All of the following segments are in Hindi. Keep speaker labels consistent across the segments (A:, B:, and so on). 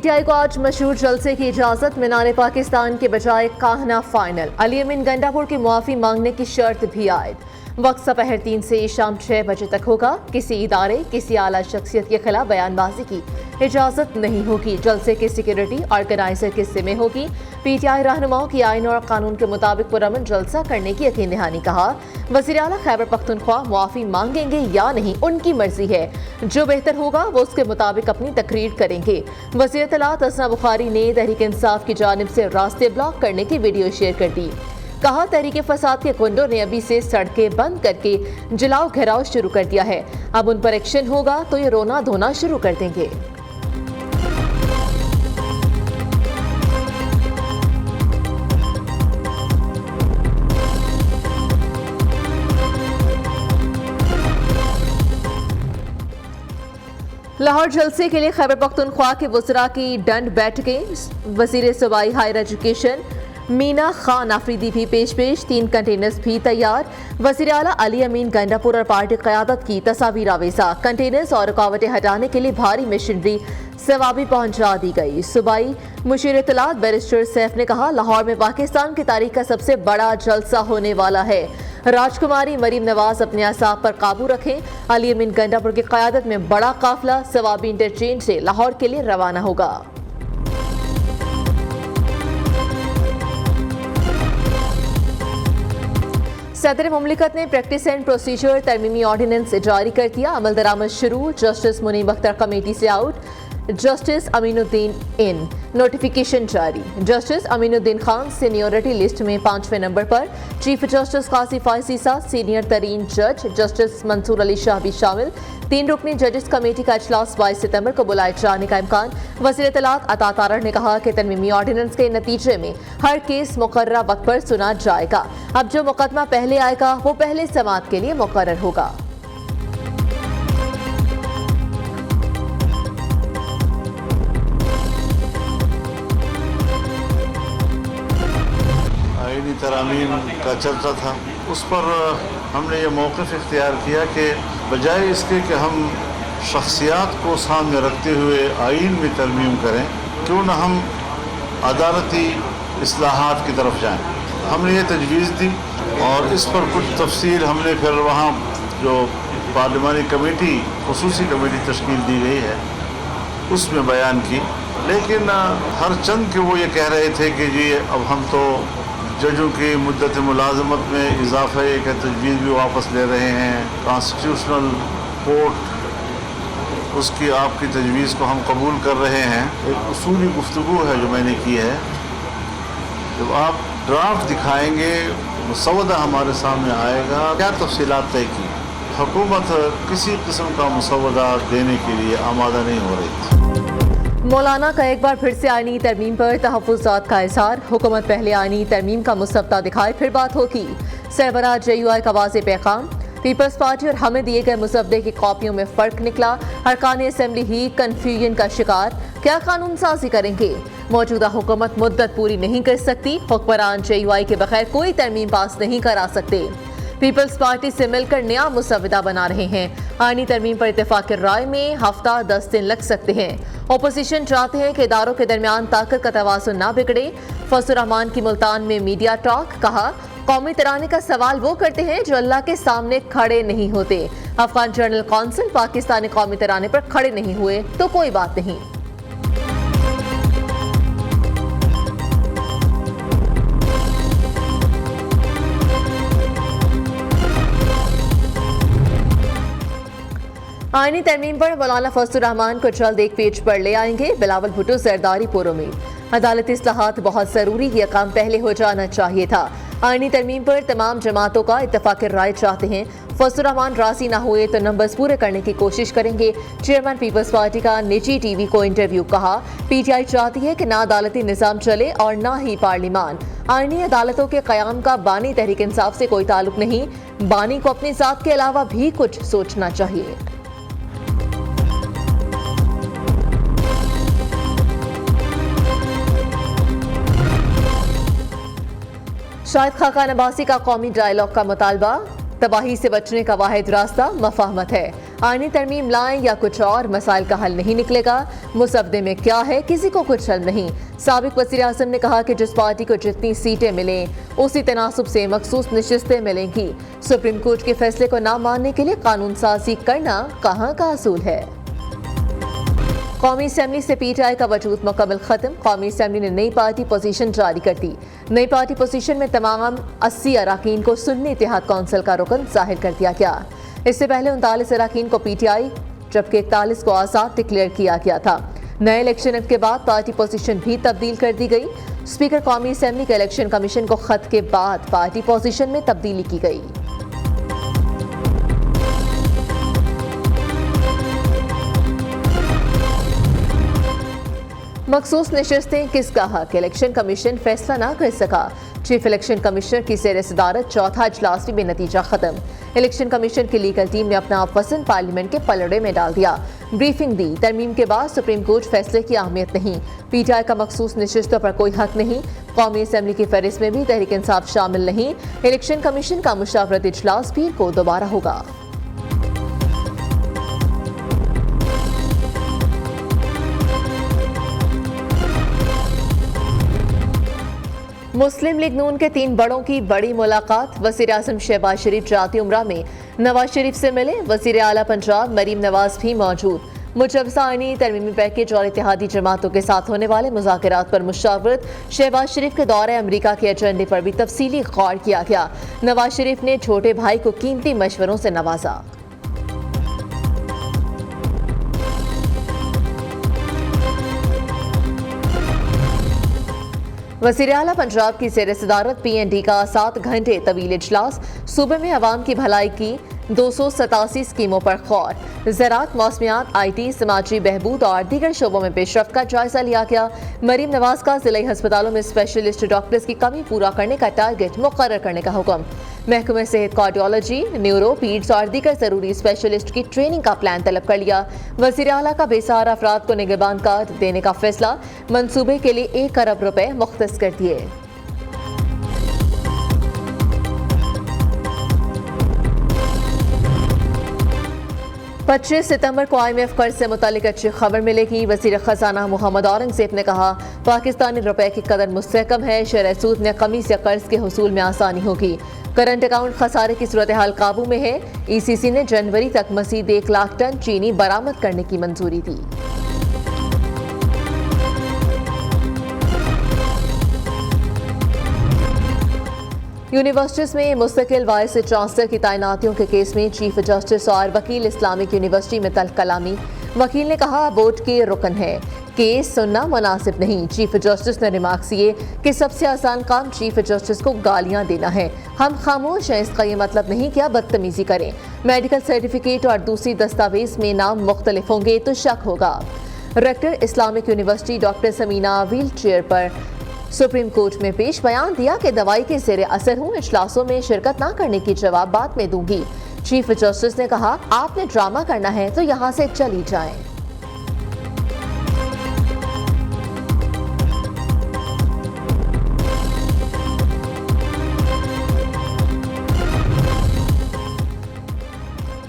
A: पीटीआई को आज मशहूर जलसे की इजाजत। मीनार पाकिस्तान के बजाय कान्हा फाइनल। अली अमीन गंडापुर की मुआफी मांगने की शर्त भी आयद। वक्त दोपहर 3 से शाम 6 बजे तक होगा। किसी इदारे किसी आला शख्सियत के खिलाफ बयानबाजी की इजाजत नहीं होगी। जलसे की सिक्योरिटी ऑर्गेनाइजर के जिम्मे होगी। पीटीआई रहनुमाओं की आइन और कानून के मुताबिक पुरअमन जलसा करने की यकीन दहानी। कहा, वज़ीर आला खैबर पख्तूनख्वा मुआफी मांगेंगे या नहीं उनकी मर्जी है, जो बेहतर होगा वो उसके मुताबिक अपनी तकरीर करेंगे। वज़ीर इत्तलात हसन बुखारी ने तहरीक इंसाफ की जानिब से रास्ते ब्लॉक करने की वीडियो शेयर कर दी। कहा, तहरीक फसाद के गुंडों ने अभी से सड़कें बंद करके जलाओ घेराव शुरू कर दिया है। अब उन पर एक्शन होगा तो ये रोना धोना शुरू कर देंगे। लाहौर जलसे के लिए खैबर पख्तूनख्वा के वज़रा की दंड बैठकें। वज़ीर सूबाई हायर एजुकेशन मीना खान आफरीदी भी पेश 3 कंटेनर्स भी तैयार। वज़ीर आला अली अमीन गंडापुर और पार्टी क़यादत की तस्वीर आवेज़ा। कंटेनर्स और रुकावटें हटाने के लिए भारी मशीनरी सवाबी पहुंचा दी गई। सूबाई मुशीर इत्तलात बैरिस्टर सैफ ने कहा, लाहौर में पाकिस्तान की तारीख का सबसे बड़ा जलसा होने वाला है। राजकुमारी मरीम नवाज अपने असाब पर काबू रखें। अली अमीन गंडापुर की क़यादत में बड़ा काफिला सवाबी इंटरचेंज से लाहौर के लिए रवाना होगा। सदर मुमलिकत ने प्रैक्टिस एंड प्रोसीजर तरमीमी ऑर्डिनेंस जारी कर दिया। अमल दरामद शुरू। जस्टिस मुनीब अख्तर कमेटी से आउट। जस्टिस अमीनुद्दीन इन। नोटिफिकेशन जारी। Justice Aminuddin Khan seniority list में 5वें नंबर पर। चीफ जस्टिस काजी फायसीसा सीनियर तरीन जज। जस्टिस मंसूर अली शाह भी शामिल। 3 रुकनी जजेस कमेटी का इजलास 22 सितंबर को बुलाए जाने का इम्कान। वज़ीर इत्तलात अता तारड़ ने कहा कि तरमीमी ऑर्डिनेंस के नतीजे में हर केस मुकर्ररा वक्त पर सुना जाएगा। अब जो मुकदमा पहले आएगा वो पहले समाअत के लिए मुकर्रर होगा।
B: आईनी तरामीम का चर्चा था, उस पर हमने ये मौक़िफ़ इख्तियार किया कि बजाय इसके कि हम शख्सियात को सामने रखते हुए आइन में तरमीम करें, क्यों न हम अदालती इस्लाहात की तरफ जाएं। हमने ये तजवीज़ दी और इस पर कुछ तफसील हमने फिर वहाँ जो पार्लिमानी कमेटी खुसूसी कमेटी तश्कील दी गई है उसमें बयान की। लेकिन हर चंद के वो ये कह रहे थे कि जी अब हम तो जजों की मुद्दत मुलाजमत में इजाफे का तजवीज़ भी वापस ले रहे हैं। कॉन्स्टिट्यूशनल कोर्ट उसकी आपकी तजवीज़ को हम कबूल कर रहे हैं। एक उसूली गुफ्तगू है जो मैंने की है। जब आप ड्राफ्ट दिखाएंगे, मुसवदा हमारे सामने आएगा, क्या तफसीलात तय की, हुकूमत किसी किस्म का मुसवदा देने के लिए आमादा नहीं हो रही थी।
A: मौलाना का एक बार फिर से आईनी तरमीम पर तहफ़्फ़ुज़ात का इज़हार। हुकूमत पहले आईनी तरमीम का मुसवदा दिखाए फिर बात होगी। सरबराह JUI का वाज़ेह पैगाम। पीपल्स पार्टी और हमें दिए गए मुसवदे की कॉपियों में फ़र्क निकला। अरकान असेंबली ही कन्फ्यूजन का शिकार। क्या कानून साजी करेंगे? मौजूदा हुकूमत मुद्दत पूरी नहीं कर सकती। हुक्मरान JUI के बगैर कोई तरमीम पास नहीं करा सकते। पीपल्स पार्टी से मिलकर नया मुसवदा बना रहे हैं। आईनी तरमीम पर इत्तेफाक राय में हफ्ता 10 दिन लग सकते हैं। अपोजिशन चाहते हैं कि इदारों के दरमियान ताकत का तवाज़ुन ना बिगड़े। फजलुर रहमान की मुल्तान में मीडिया टॉक। कहा, कौमी तराने का सवाल वो करते हैं जो अल्लाह के सामने खड़े नहीं होते। अफगान जर्नल कौंसिल पाकिस्तानी कौमी तराने पर खड़े नहीं हुए तो कोई बात नहीं। आईनी तरमीम पर मौलाना फजलुर रहमान को जल्द एक पेज पर ले आएंगे। बिलावल भुट्टो जरदारी पुर में। अदालती इस्लाहात बहुत ज़रूरी, यह काम पहले हो जाना चाहिए था। आईनी तरमीम पर तमाम जमातों का इत्तेफाक राय चाहते हैं। फजलुर रहमान राजी ना हुए तो नंबर्स पूरे करने की कोशिश करेंगे। चेयरमैन पीपल्स पार्टी का निजी TV को इंटरव्यू। कहा, PTI चाहती है कि ना अदालती निज़ाम चले और ना ही पार्लिमान। आईनी अदालतों के क़याम का बानी तहरीक इंसाफ से कोई ताल्लुक नहीं। बानी को अपनी ज़ात के अलावा भी कुछ सोचना चाहिए। शाहिद खाकान अब्बासी का कौमी डायलॉग का मुतालबा। तबाही से बचने का वाहिद रास्ता मफाहमत है। आईनी तरमीम लाएं या कुछ और, मसाइल का हल नहीं निकलेगा। मुसवदे में क्या है, किसी को कुछ हल नहीं। साबिक वज़ीर आज़म ने कहा कि जिस पार्टी को जितनी सीटें मिलें उसी तनासुब से मखसूस नशिस्तें मिलेंगी। सुप्रीम कोर्ट के फैसले को ना मानने के लिए कानून साजी करना कहाँ का असूल है। कौमी असम्बली से पीटीआई का वजूद मुकम्मल खत्म। कौमी असम्बली ने नई पार्टी पोजीशन जारी कर दी। नई पार्टी पोजीशन में तमाम 80 अराकीन को सुन्नी इत्तेहाद कौंसिल का रुकन जाहिर कर दिया गया। इससे पहले 39 अराकीन को पीटीआई जबकि 41 को आज़ाद डिक्लेयर किया गया था। नए इलेक्शन एक्ट के बाद पार्टी पोजीशन भी तब्दील कर दी गई। स्पीकर कौमी असम्बली के इलेक्शन कमीशन को खत के बाद पार्टी पोजीशन में तब्दीली की गई। मखसूस नशस्तें किसका हक, इलेक्शन कमीशन फैसला ना कर सका। चीफ इलेक्शन कमिश्नर की ज़ेर सदारत चौथा इजलास भी बेनतीजा खत्म। इलेक्शन कमीशन की लीगल टीम ने अपना ऑपोजिशन पार्लियामेंट के पलड़े में डाल दिया। ब्रीफिंग दी, तरमीम के बाद सुप्रीम कोर्ट फैसले की अहमियत नहीं। पीटीआई का मखसूस नशस्तों पर कोई हक नहीं। कौमी असम्बली की फहरिस्त में भी तहरीक इंसाफ शामिल नहीं। इलेक्शन कमीशन का मुशावरती इजलास पीर को दोबारा होगा। मुस्लिम लीग नून के 3 बड़ों की बड़ी मुलाकात। वज़ीर आज़म शहबाज शरीफ जाती उम्रा में नवाज शरीफ से मिले। वज़ीर आला पंजाब मरीम नवाज भी मौजूद। मुजवज़ा आईनी तरमीमी पैकेज और इत्तेहादी जमातों के साथ होने वाले मुज़ाकरात पर मुशावरत। शहबाज शरीफ के दौरे अमरीका के एजेंडे पर भी तफसीली गौर किया गया। नवाज शरीफ ने छोटे भाई को कीमती मशवरों से नवाजा। वज़ीर आला पंजाब की ज़ेर सदारत PND का 7 घंटे तवील इजलास। सूबे में अवाम की भलाई की 287 स्कीमों पर गौर। ज़राअत, मौसमियात, IT, समाजी बहबूद और दीगर शोबों में पेशरफ्त का जायजा लिया गया। मरीम नवाज का ज़िला अस्पतालों में स्पेशलिस्ट डॉक्टर्स की कमी पूरा करने का टारगेट मुकर्रर करने का हुक्म। महकमे सेहत कार्डियोलॉजी, न्यूरो, पीड्स और दीगर ज़रूरी स्पेशलिस्ट की ट्रेनिंग का प्लान तलब कर लिया। वज़ीर आला का बेसहारा अफराद को निगहबान कार्ड देने का फैसला। मनसूबे के लिए 1 अरब रुपए मुख्तस कर दिए। 25 सितंबर को IMF कर्ज से मुतालिक अच्छी खबर मिलेगी। वज़ीर ख़जाना मोहम्मद औरंगज़ेब ने कहा, पाकिस्तानी रुपए की कदर मुस्तहकम है। शरह सूद में कमी से कर्ज के हुसूल में आसानी होगी। करंट अकाउंट खसारे की सूरत हाल काबू में है। ECC ने जनवरी तक मज़ीद 1 लाख टन चीनी बरामद करने की मंजूरी दी। यूनिवर्सिटीज़ में मुस्तकिल वाइस चांसलर की तैनातियों के केस में चीफ जस्टिस और वकील इस्लामिक यूनिवर्सिटी में तल्ख कलामी। वकील ने कहा, बोर्ड के रुकन है, केस सुनना मुनासिब नहीं। चीफ जस्टिस ने रिमार्क्स किए कि सबसे आसान काम चीफ जस्टिस को गालियां देना है। हम खामोश हैं, इसका ये मतलब नहीं कि आप बदतमीजी करें। मेडिकल सर्टिफिकेट और दूसरी दस्तावेज में नाम मुख्तलिफ होंगे तो शक होगा। Rector Islamic university doctor Samina wheelchair पर सुप्रीम कोर्ट में पेश बयान दिया कि दवाई के ज़ेरे असर हूँ, इजलासों में शिरकत ना करने की जवाब बाद में दूंगी। चीफ जस्टिस ने कहा, आपने ड्रामा करना है तो यहाँ से चली जाएं।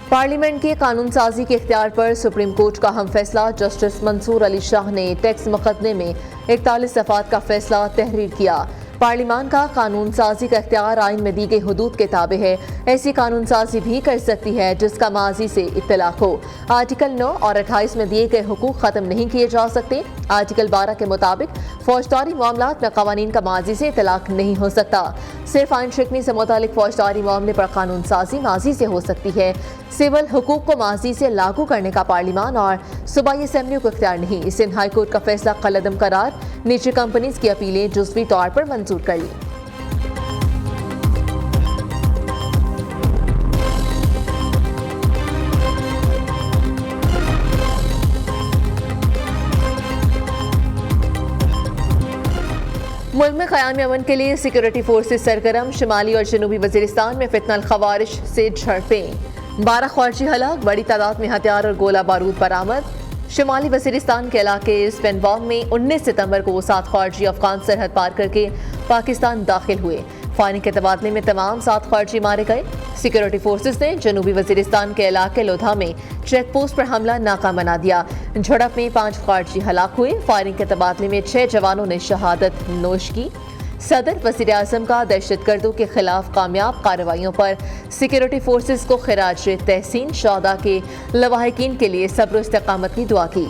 A: पार्लियामेंट के कानून साजी के इख्तियार पर सुप्रीम कोर्ट का हम फैसला। जस्टिस मंसूर अली शाह ने टैक्स मुकदमे में 41 दफात का फैसला तहरीर किया। पार्लियामान का कानून साजी का इख्तियार आइन में दी गई हुदूद के ताबे है। ऐसी कानून साजी भी कर सकती है जिसका माजी से इत्तलाक हो। आर्टिकल 9 और 28 में दिए गए हुकूक खत्म नहीं किए जा सकते। आर्टिकल 12 के मुताबिक फौजदारी मामलात में कवानीन का माजी से इत्तलाक नहीं हो सकता। सिर्फ आइन शिकनी से मुतालिक फौजदारी मामले पर कानून साजी माजी से हो सकती है। सिविल हुकूक को माजी से लागू करने का पार्लियामान और सूबाई असम्बलियों को इख्तियार नहीं। सिंध हाई कोर्ट का फैसला कलअदम करार। निजी कंपनीज की अपीलें जुज़वी तौर पर मंजूर कर ली। मुल्क में क़याम अमन के लिए सिक्योरिटी फोर्सेस सरगर्म। शुमाली और जनूबी वजीरिस्तान में फितनल खवारिश से झड़पें। 12 ख़वारिजी हलाक, बड़ी तादाद में हथियार और गोला बारूद बरामद। शुमाली वजीरिस्तान के इलाके स्पेनबॉम में 19 सितंबर को 7 ख़वारिजी अफगान सरहद पार करके पाकिस्तान दाखिल हुए। फायरिंग के तबादले में तमाम 7 खारजी मारे गए। सिक्योरिटी फोर्सेस ने जनूबी वजीरिस्तान के इलाके लोधा में चेक पोस्ट पर हमला नाकाम बना दिया। झड़प में 5 खारजी हलाक हुए। फायरिंग के तबादले में 6 जवानों ने शहादत नोश की। सदर वज़ीर आज़म का दहशतगर्दों के खिलाफ कामयाब कार्रवाइयों पर सिक्योरिटी फोर्सेस को खिराज तहसीन, शहदा के लवाहिकीन के लिए सब्र इस्तिकामत की दुआ की।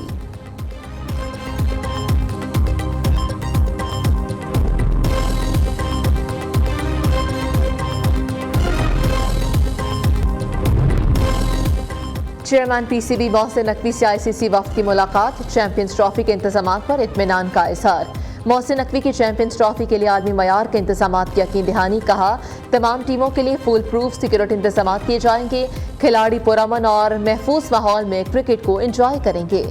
A: चेयरमैन पीसीबी मोहसिन नकवी से आईसीसी वफ्द की मुलाकात। चैंपियंस ट्रॉफी के इंतजाम पर इत्मीनान का इज़हार। मोहसिन नकवी की चैंपियंस ट्रॉफी के लिए आलमी मयार के इंतजाम की यकीन दहानी। कहा, तमाम टीमों के लिए फुल प्रूफ सिक्योरिटी इंतजाम किए जाएंगे। खिलाड़ी पुरअमन और महफूज माहौल में क्रिकेट को एंजॉय करेंगे।